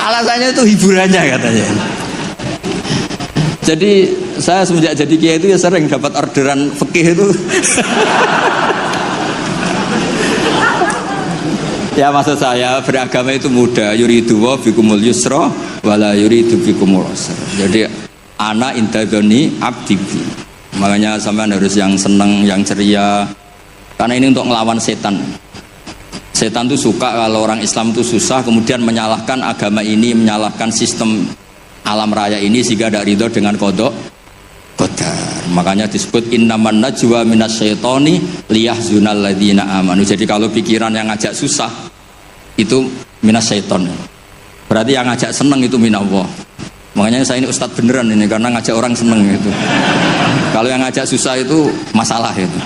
Alasannya itu hiburannya katanya. Jadi saya semenjak jadi kiai itu ya sering dapat orderan fikih itu. Ya maksud saya beragama itu mudah. Yuridu wa bikumul yusra wala yuridu bikumul usra. Jadi ana intadoni abdi. Makanya sampean harus yang senang, yang ceria. Karena ini untuk ngelawan setan. Setan itu suka kalau orang Islam itu susah, kemudian menyalahkan agama ini, menyalahkan sistem alam raya ini sehingga tidak ridho dengan kodok qadar. Makanya disebut innaman najwa minasyaitoni liyahzunal ladzina amanu. Jadi kalau pikiran yang ngajak susah itu minasyaiton. Berarti yang ngajak seneng itu minallah. Makanya saya ini ustadz beneran ini karena ngajak orang seneng gitu. Kalau yang ngajak susah itu masalah itu.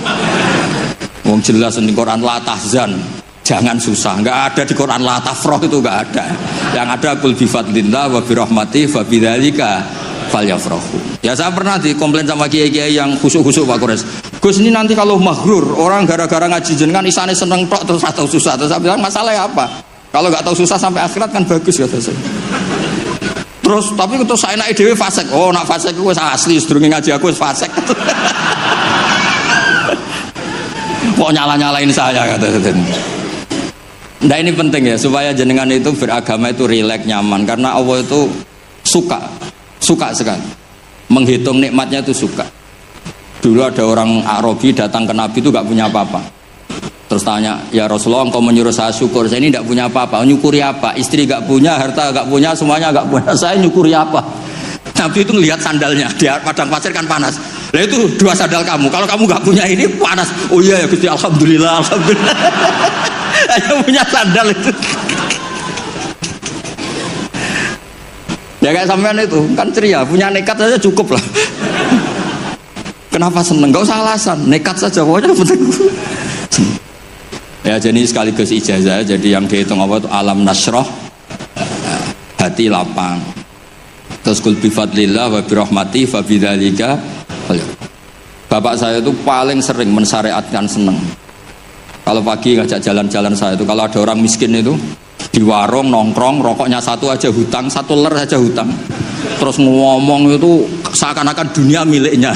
Wong jelas di Quran la tahzan, jangan susah. Enggak ada di Quran la tafrah, itu enggak ada. Yang ada qul bi fadlillah wa bi rahmati fa bidzalika falyafrahu. Ya saya pernah dikomplain sama kiai-kiai yang khusuk-khusuk Pak Kores. Gus ini nanti kalau maghrur, orang gara-gara ngaji jenengan isane seneng tok terus atau susah. Terus saya bilang masalahnya apa? Kalau enggak tahu susah sampai akhirat kan bagus kata saya. Terus tapi terus saya naik dhewe fasik. Oh, nak fasik ku wis asli, sedurunge ngaji aku wis fasik. Kok nyala-nyalain saya kata. Nah ini penting ya supaya jenengan itu beragama itu rileks nyaman karena Allah itu suka sekali menghitung nikmatnya itu suka. Dulu ada orang Arabi datang ke Nabi itu gak punya apa-apa. Terus tanya, ya Rasulullah engkau menyuruh saya syukur, saya ini gak punya apa-apa. Nyukuri apa? Istri gak punya, harta gak punya, semuanya gak punya. Saya nyukuri apa? Nabi itu ngelihat sandalnya di padang pasir kan panas. Lah itu 2 sandal kamu. Kalau kamu nggak punya ini panas. Oh iya ya Gusti, alhamdulillah. Hanya punya sandal itu. Ya kayak sampean itu kan ceria, punya nekat saja cukup lah. Kenapa seneng? Gak usah alasan, nekat saja pokoknya penting. Ya jadi sekaligus ijazah. Jadi yang dihitung apa itu alam nasroh, hati lapang. Terus kul bi fadlillah wa bi rahmati fa bidzalika. Bapak saya itu paling sering mensyariatkan seneng. Kalau pagi ngajak jalan-jalan saya itu, kalau ada orang miskin itu di warung nongkrong, rokoknya satu aja hutang, 1 ler aja hutang. Terus ngomong itu seakan-akan dunia miliknya.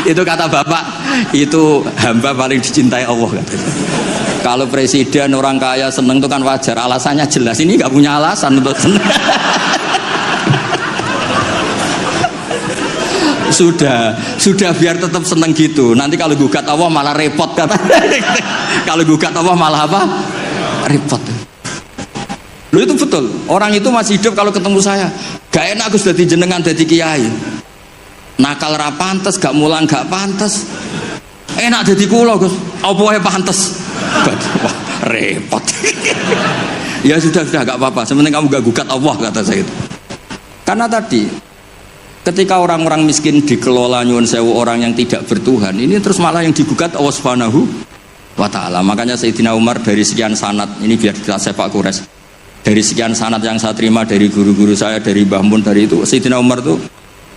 Itu kata bapak, itu hamba paling dicintai Allah katanya. Kalau presiden orang kaya seneng itu kan wajar, alasannya jelas. Ini nggak punya alasan untuk seneng. Sudah biar tetap seneng gitu. Nanti kalau gugat Allah malah repot kata. Kalau gugat Allah malah apa? Repot. Loh itu betul. Orang itu masih hidup kalau ketemu saya. Gak enak aku sudah jenengan dadi kiai. Nakal ra pantes, gak mulang gak pantes. Enak dadi kula, Gus. Apa wae pantes. Wah, repot. Ya sudah gak apa-apa. Sementing kamu gak gugat Allah kata saya itu. Karena tadi ketika orang-orang miskin dikelola nyuwun sewu orang yang tidak bertuhan, ini terus malah yang digugat Allah Subhanahu wa ta'ala. Makanya Sayyidina Umar dari sekian sanad, ini biar kita sepak kures, dari sekian sanad yang saya terima dari guru-guru saya, dari Mbah Mun, dari itu Sayyidina Umar itu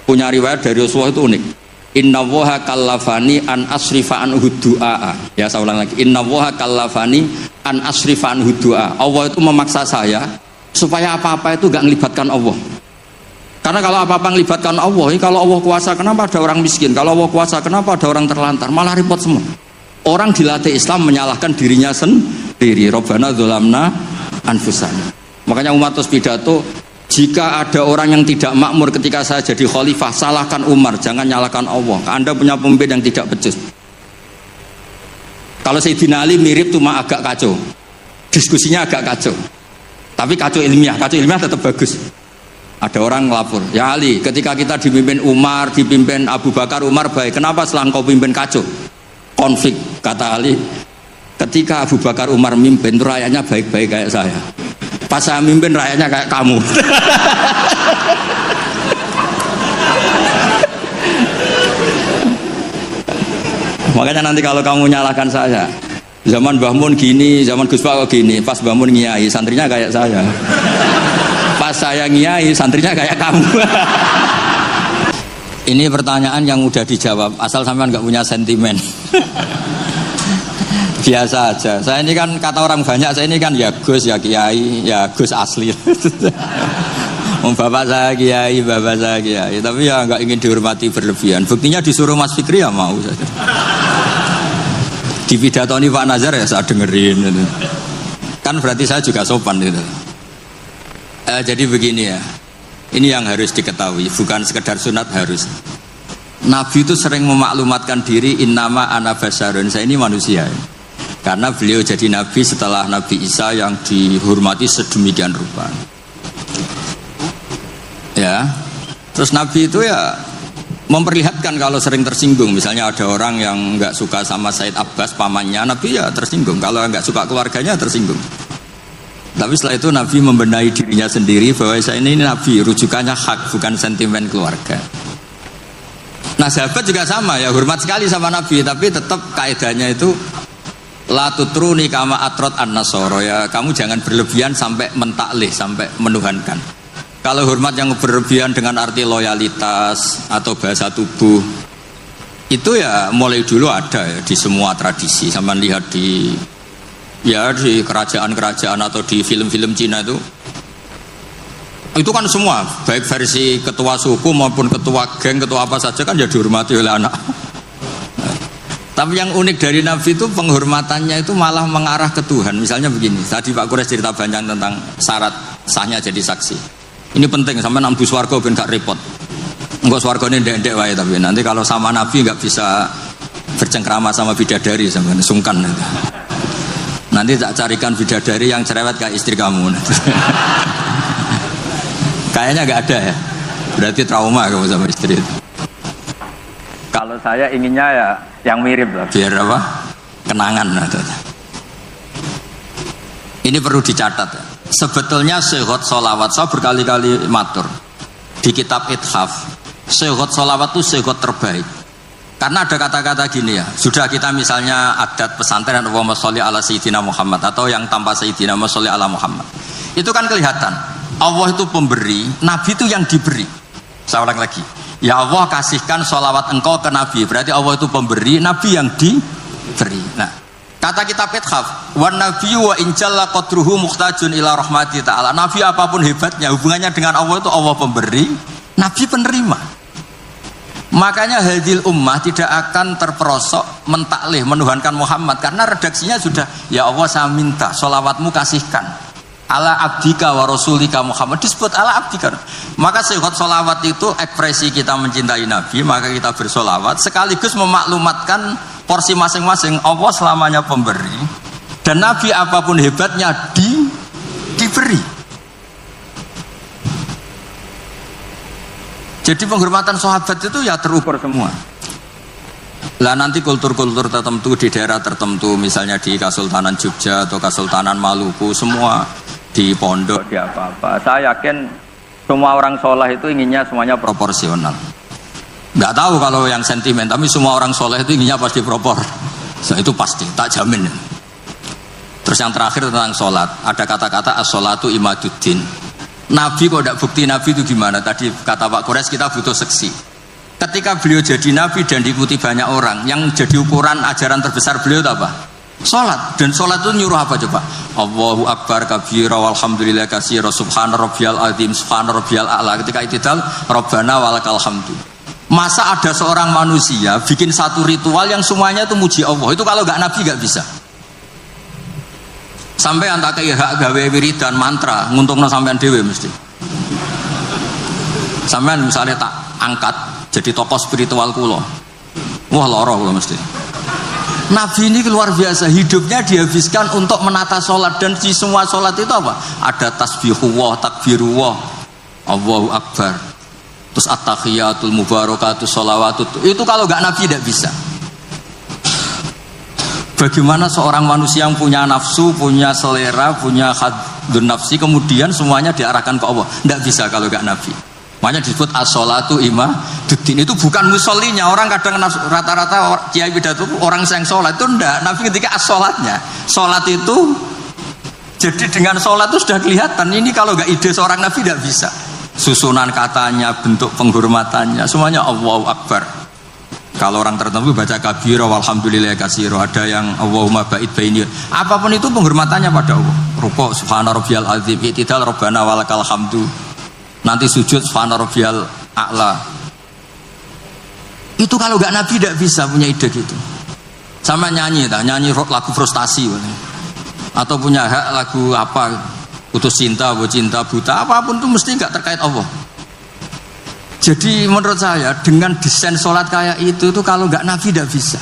punya riwayat dari Rasulullah itu unik. Innallaha kallafani an asrifa an du'a. Ya saya ulang lagi, innallaha kallafani an asrifa an du'a. Allah itu memaksa saya supaya apa-apa itu gak melibatkan Allah. Karena kalau apa-apa melibatkan Allah, ini kalau Allah kuasa kenapa ada orang miskin? Kalau Allah kuasa kenapa ada orang terlantar? Malah repot semua. Orang dilatih Islam menyalahkan dirinya sendiri. Rabbana dzolamna anfusana. Makanya umat terus pidato, jika ada orang yang tidak makmur ketika saya jadi khalifah, salahkan Umar, jangan nyalahkan Allah. Anda punya pemimpin yang tidak becus. Kalau Sayyidina Ali mirip cuma agak kacau, diskusinya agak kacau, tapi kacau ilmiah tetap bagus. Ada orang ngelapor, ya Ali, ketika kita dipimpin Umar, dipimpin Abu Bakar, Umar baik, kenapa setelah engkau pimpin kacau? Konflik, kata Ali, ketika Abu Bakar, Umar mimpin, itu rakyatnya baik-baik kayak saya. Pas saya mimpin, rakyatnya kayak kamu. Makanya nanti kalau kamu nyalahkan saya, zaman Mbah Mun gini, zaman Gus Pak gini, pas Mbah Mun ngiyai, santrinya kayak saya. Pas saya ngiyai, santrinya kayak kamu. Ini pertanyaan yang udah dijawab, asal sampean nggak punya sentimen. Biasa aja. Saya ini kan kata orang banyak, saya ini kan ya Gus, ya Kiai, ya Gus asli. Bapak saya Kiai, bapak saya Kiai, tapi ya nggak ingin dihormati berlebihan. Buktinya disuruh Mas Fikri ya mau saja. Di pidatoni Pak Nazar ya saya dengerin. Gitu. Kan berarti saya juga sopan gitu. Jadi begini ya, ini yang harus diketahui, bukan sekedar sunat harus. Nabi itu sering memaklumatkan diri, innama ana basarun, saya ini manusia. Karena beliau jadi Nabi setelah Nabi Isa yang dihormati sedemikian rupa. Ya, terus Nabi itu ya memperlihatkan kalau sering tersinggung. Misalnya ada orang yang nggak suka sama Said Abbas pamannya, Nabi ya tersinggung. Kalau nggak suka keluarganya tersinggung. Tapi setelah itu Nabi membenahi dirinya sendiri bahwa saya ini Nabi, rujukannya hak, bukan sentimen keluarga. Nah sahabat juga sama ya, hormat sekali sama Nabi, tapi tetap kaidahnya itu la tutruni kama atrot an-nasoro, ya kamu jangan berlebihan sampai mentaklih, sampai menuhankan. Kalau hormat yang berlebihan dengan arti loyalitas atau bahasa tubuh, itu ya mulai dulu ada ya di semua tradisi. Sama lihat di kerajaan-kerajaan atau di film-film Cina itu kan semua, baik versi ketua suku maupun ketua geng, ketua apa saja kan ya dihormati oleh anak. Tapi yang unik dari Nabi itu penghormatannya itu malah mengarah ke Tuhan. Misalnya begini, tadi Pak Quraisy cerita banyak tentang syarat sahnya jadi saksi. Ini penting, sampai nambu swarga ben gak repot. Enggak swargane ndek-ndek wae, tapi nanti kalau sama Nabi nggak bisa bercengkrama sama bidadari, sama sungkan. Nanti tak carikan bidadari yang cerewet kayak istri kamu. Kayaknya nggak ada ya. Berarti trauma kamu sama istri itu. Kalau saya inginnya ya yang mirip lah. Biar apa? Kenangan. Ini perlu dicatat ya. Sebetulnya sehot sholawat, saya berkali-kali matur di kitab Ithaf, sehot sholawat itu sehot terbaik. Karena ada kata-kata gini ya, sudah kita misalnya adat pesantren Allahumma sholli ala sayyidina Muhammad atau yang tanpa sayyidina Allahumma sholli ala Muhammad. Itu kan kelihatan Allah itu pemberi, Nabi itu yang diberi. Saya ulang lagi, ya Allah kasihkan sholawat engkau ke Nabi, berarti Allah itu pemberi, Nabi yang diberi. Nah, kata kitab Ithaf, wan nabiyyu wa injalla qadruhu muhtajun ila rahmati ta'ala. Nabi apapun hebatnya, hubungannya dengan Allah itu Allah pemberi, Nabi penerima. Makanya hadil ummah tidak akan terperosok mentaklih menuhankan Muhammad, karena redaksinya sudah, ya Allah saya minta sholawatmu kasihkan ala abdika wa rasulika Muhammad, disebut ala abdika. Maka sehot sholawat itu ekspresi kita mencintai Nabi, maka kita bersolawat sekaligus memaklumatkan porsi masing-masing. Allah selamanya pemberi dan Nabi apapun hebatnya diberi. Jadi penghormatan sahabat itu ya terukur semua. Lah nanti kultur-kultur tertentu di daerah tertentu, misalnya di Kesultanan Jogja atau Kesultanan Maluku, semua di pondok, di apa-apa. Saya yakin semua orang soleh itu inginnya semuanya proporsional. Nggak tahu kalau yang sentimen, tapi semua orang soleh itu inginnya pasti propor. So, itu pasti, tak jamin. Terus yang terakhir tentang sholat, ada kata-kata as-sholatu imaduddin. Nabi kok tidak bukti Nabi itu gimana? Tadi kata Pak Quraisy kita butuh seksi. Ketika beliau jadi Nabi dan diikuti banyak orang, yang jadi ukuran ajaran terbesar beliau itu apa? Sholat. Dan sholat itu nyuruh apa coba? Allahu Akbar kabira walhamdulillah katsira subhana rabbiyal azim subhana rabbiyal a'la. Ketika itidal Rabbana walakal hamdu. Masa ada seorang manusia bikin satu ritual yang semuanya itu muji Allah? Itu kalau nggak Nabi nggak bisa. Sampai antak kayak hak gawe wiridan mantra nguntungno sampean dhewe mesti. Sampean misalnya tak angkat jadi tokoh spiritual kula. Wah lara kula mesti. Nabi ini luar biasa, hidupnya dihabiskan untuk menata sholat, dan di semua sholat itu apa? Ada tasbihullah, takbirullah, Allahu Akbar, terus at-tahiyatul mubarakatus sholawatut. Itu kalau nggak Nabi tidak bisa. Bagaimana seorang manusia yang punya nafsu, punya selera, punya haddun nafsi, kemudian semuanya diarahkan ke Allah? Tidak bisa kalau nggak Nabi. Makanya disebut as-sholatu imaduddin. Itu bukan musollinya. Orang kadang rata-rata kiai pidato orang yang sholat itu enggak. Nabi ketika as-sholatnya, sholat itu jadi dengan sholat itu sudah kelihatan. Ini kalau nggak ide seorang Nabi tidak bisa. Susunan katanya, bentuk penghormatannya, semuanya Allahu Akbar. Kalau orang tertentu baca kabira walhamdulillah katsira, ada yang Allahumma ba'id baini. Apapun itu penghormatannya pada Allah. Rukuk subhana rabbiyal azim, i'tidal rabbana walakal hamdu. Nanti sujud subhana rabbiyal a'la. Itu kalau enggak Nabi tidak bisa punya ide gitu. Sama nyanyi lagu frustasi atau punya hak lagu apa, putus cinta, cinta buta, apapun itu mesti enggak terkait Allah. Jadi menurut saya dengan desain sholat kayak itu kalau nggak Nabi tidak bisa.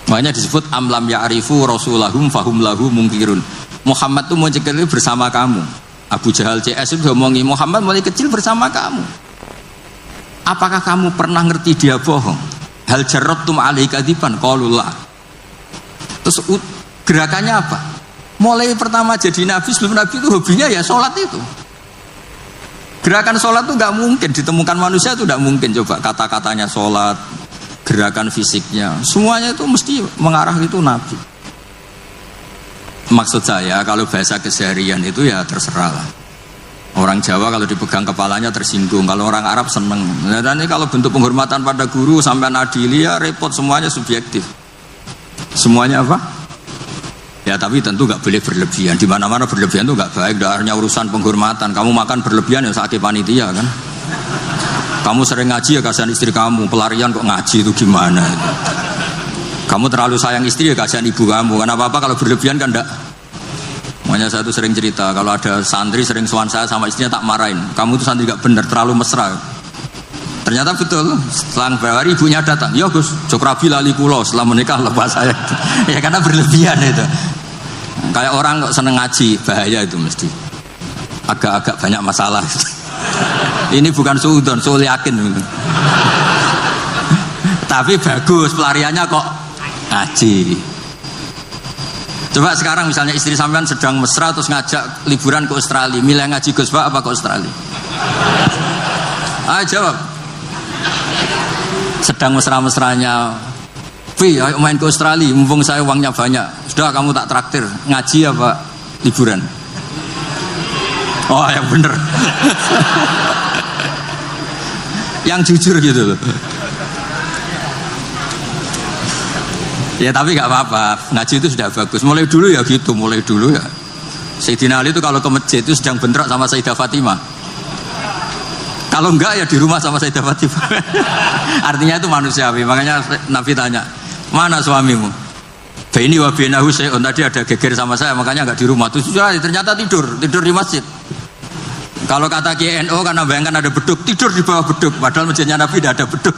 Makanya disebut amlam ya'rifu rasulahum fahum lahu mungkirun. Muhammad itu mau cekali bersama kamu. Abu Jahal CS itu ngomongi Muhammad mulai kecil bersama kamu. Apakah kamu pernah ngerti dia bohong? Hal jarratum alaihi kadiban qalullah. Terus gerakannya apa? Mulai pertama jadi nabi, sebelum nabi itu hobinya ya sholat itu. Gerakan sholat itu nggak mungkin ditemukan manusia, itu nggak mungkin. Coba kata-katanya sholat, gerakan fisiknya, semuanya itu mesti mengarah itu nabi. Maksud saya kalau bahasa keseharian itu ya terserah lah. Orang Jawa kalau dipegang kepalanya tersinggung, kalau orang Arab seneng. Nah, dan ini kalau bentuk penghormatan pada guru sampai adili ya repot, semuanya subjektif. Semuanya apa? Ya tapi tentu nggak boleh berlebihan. Di mana-mana berlebihan itu nggak baik. Hanya urusan penghormatan. Kamu makan berlebihan ya sakit panitia kan. Kamu sering ngaji ya kasihan istri kamu. Pelarian kok ngaji itu gimana? Kamu terlalu sayang istri ya kasihan ibu kamu. Karena apa-apa kalau berlebihan kan enggak. Makanya saya tuh sering cerita kalau ada santri sering sowan saya sama istrinya tak marahin. Kamu tuh santri nggak bener, terlalu mesra. Ternyata betul. Selang beberapa hari ibunya datang. Ya Gus, Jokrabi lali kulo setelah menikah lepas saya. Ya karena berlebihan itu. Kayak orang kok seneng ngaji, bahaya itu mesti. Agak-agak banyak masalah. Ini bukan suudon, soal yakin. Tapi bagus, pelariannya kok ngaji. Coba sekarang misalnya istri sampean sedang mesra terus ngajak liburan ke Australia, milih ngaji Gus Pak apa ke Australia? Ayo jawab. Sedang mesra-mesranya, Fi, ayo main ke Australia, mumpung saya uangnya banyak. Sudah kamu tak traktir, ngaji apa liburan? Oh yang bener. Yang jujur gitu loh. Ya tapi gak apa-apa, ngaji itu sudah bagus. Mulai dulu ya gitu, mulai dulu ya. Sayyidina Ali itu kalau ke masjid itu sedang bentrok sama Sayyidah Fatimah. Kalau enggak ya di rumah sama Sayyidah Fatimah. Artinya itu manusiawi. Makanya Nabi tanya, mana suamimu? Baini wa bainahu syai'un, tadi ada geger sama saya, makanya enggak di rumah. Ternyata tidur di masjid. Kalau kata KNO karena bayangkan ada beduk, tidur di bawah beduk, padahal masjidnya Nabi tidak ada beduk.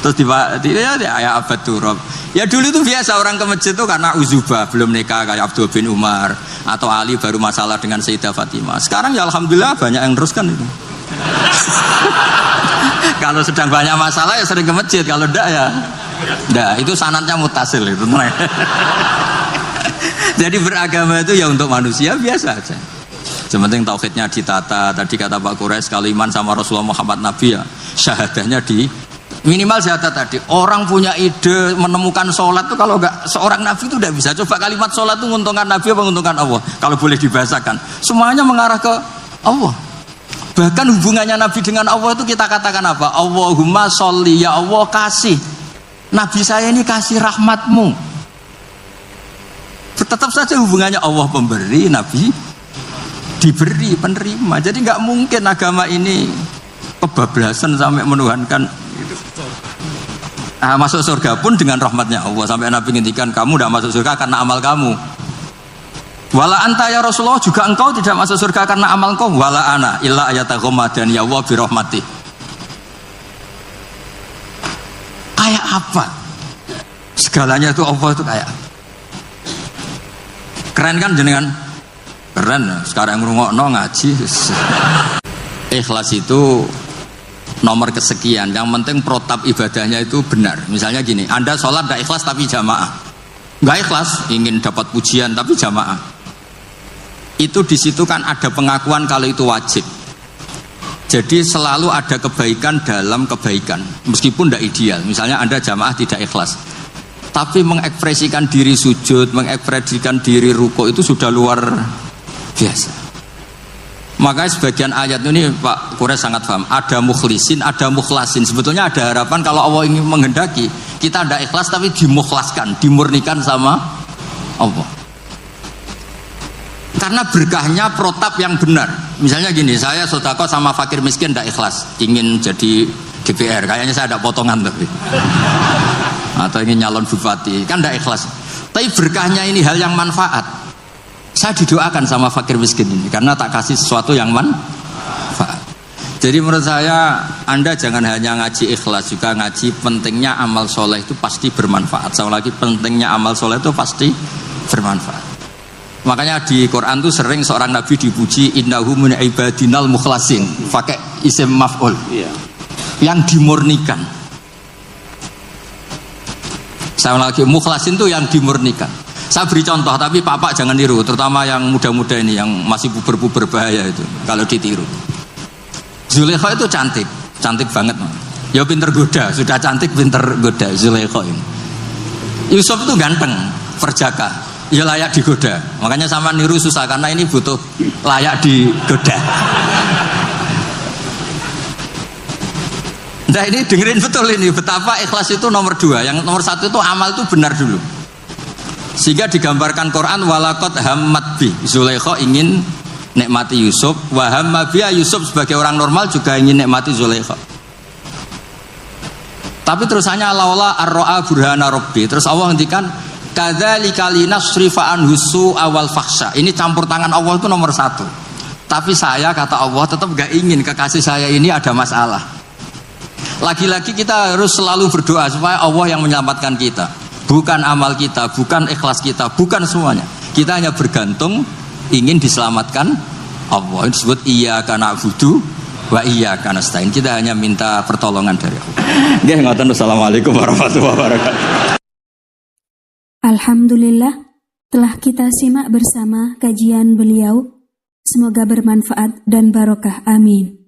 Terus ya abad turab. Ya dulu itu biasa orang ke masjid itu karena uzubah, belum nikah kayak Abdul bin Umar atau Ali baru masalah dengan Sayyidah Fatimah. Sekarang ya alhamdulillah banyak yang teruskan itu. Kalau sedang banyak masalah ya sering ke masjid, kalau enggak ya enggak, itu sanadnya mutasil itu. Jadi beragama itu ya untuk manusia biasa aja. Sementing tauhidnya ditata. Tadi kata Pak Quraisy, kalau iman sama Rasulullah Muhammad Nabi ya syahadahnya di minimal syahadat tadi. Orang punya ide menemukan sholat itu kalau enggak seorang Nabi itu tidak bisa. Coba kalimat sholat itu menguntungkan Nabi apa menguntungkan Allah? Kalau boleh dibahasakan, semuanya mengarah ke Allah. Bahkan hubungannya Nabi dengan Allah itu kita katakan apa? Allahumma sholli, ya Allah kasih Nabi saya ini kasih rahmatmu. Tetap saja hubungannya Allah pemberi, Nabi diberi, penerima. Jadi nggak mungkin agama ini kebablasan sampai menuhankan. Masuk surga pun dengan rahmatnya Allah. Sampai Nabi ngintikan kamu tidak masuk surga karena amal kamu. Wala anta ya Rasulullah, juga engkau tidak masuk surga karena amal engkau. Wala ana illa ayataghammadani ya Allah birahmati. Kayak apa? Segalanya itu Allah itu kayak keren kan jenengan? Keren. Sekarang ngrungokno ngaji. Ikhlas itu nomor kesekian. Yang penting protap ibadahnya itu benar. Misalnya gini, Anda sholat gak ikhlas tapi jamaah. Gak ikhlas, ingin dapat pujian tapi jamaah. Itu di situ kan ada pengakuan kalau itu wajib. Jadi selalu ada kebaikan dalam kebaikan, meskipun tidak ideal. Misalnya Anda jamaah tidak ikhlas, tapi mengekspresikan diri sujud, mengekspresikan diri ruku itu sudah luar biasa. Makanya sebagian ayat ini Pak Quraisy sangat paham. Ada mukhlisin, ada mukhlasin. Sebetulnya ada harapan kalau Allah ingin menghendaki kita tidak ikhlas tapi dimukhlaskan, dimurnikan sama Allah. Karena berkahnya protap yang benar. Misalnya gini, saya sedekah sama fakir miskin tidak ikhlas, ingin jadi DPR, kayaknya saya ada potongan tapi. Atau ingin nyalon bupati, kan tidak ikhlas. Tapi berkahnya ini hal yang manfaat. Saya didoakan sama fakir miskin ini karena tak kasih sesuatu yang manfaat. Jadi menurut saya Anda jangan hanya ngaji ikhlas, juga ngaji pentingnya amal soleh itu pasti bermanfaat. Sama lagi pentingnya amal soleh itu pasti bermanfaat. Makanya di Quran tuh sering seorang nabi dipuji innahu min ibadinal mukhlasin, pakai isim maf'ul, yang dimurnikan. Saya lagi mukhlasin tuh yang dimurnikan. Saya beri contoh, tapi Pak jangan tiru, terutama yang muda-muda ini yang masih puber-puber bahaya itu kalau ditiru. Zulaikha itu cantik, cantik banget. Ya pinter goda, sudah cantik pinter goda Zulaikha ini. Yusuf itu ganteng, perjaka, ya layak digoda. Makanya sama niru susah karena ini butuh layak digoda. Nah ini dengerin betul ini betapa ikhlas itu nomor 2. Yang nomor 1 itu amal itu benar dulu. Sehingga digambarkan Quran walaqad hammat bi. Zulaikha ingin nikmati Yusuf, wa hamma biha. Yusuf sebagai orang normal juga ingin nikmati Zulaikha. Tapi terusannya laula ar-ra'a burhana rabbi. Terus Allah ngendikan kadzalika linasrifa anhu su'a wal fahsya. Ini campur tangan Allah itu nomor 1. Tapi saya kata Allah tetap gak ingin kekasih saya ini ada masalah. Lagi-lagi kita harus selalu berdoa supaya Allah yang menyelamatkan kita. Bukan amal kita, bukan ikhlas kita, bukan semuanya. Kita hanya bergantung ingin diselamatkan Allah. Ini disebut iyyaka na'budu wa iyyaka nasta'in. Kita hanya minta pertolongan dari Allah. Nggih, ngoten. Assalamualaikum warahmatullahi wabarakatuh. Alhamdulillah telah kita simak bersama kajian beliau. Semoga bermanfaat dan barokah. Amin.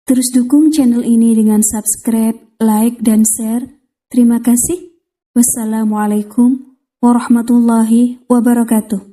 Terus dukung channel ini dengan subscribe, like, dan share. Terima kasih. Wassalamualaikum warahmatullahi wabarakatuh.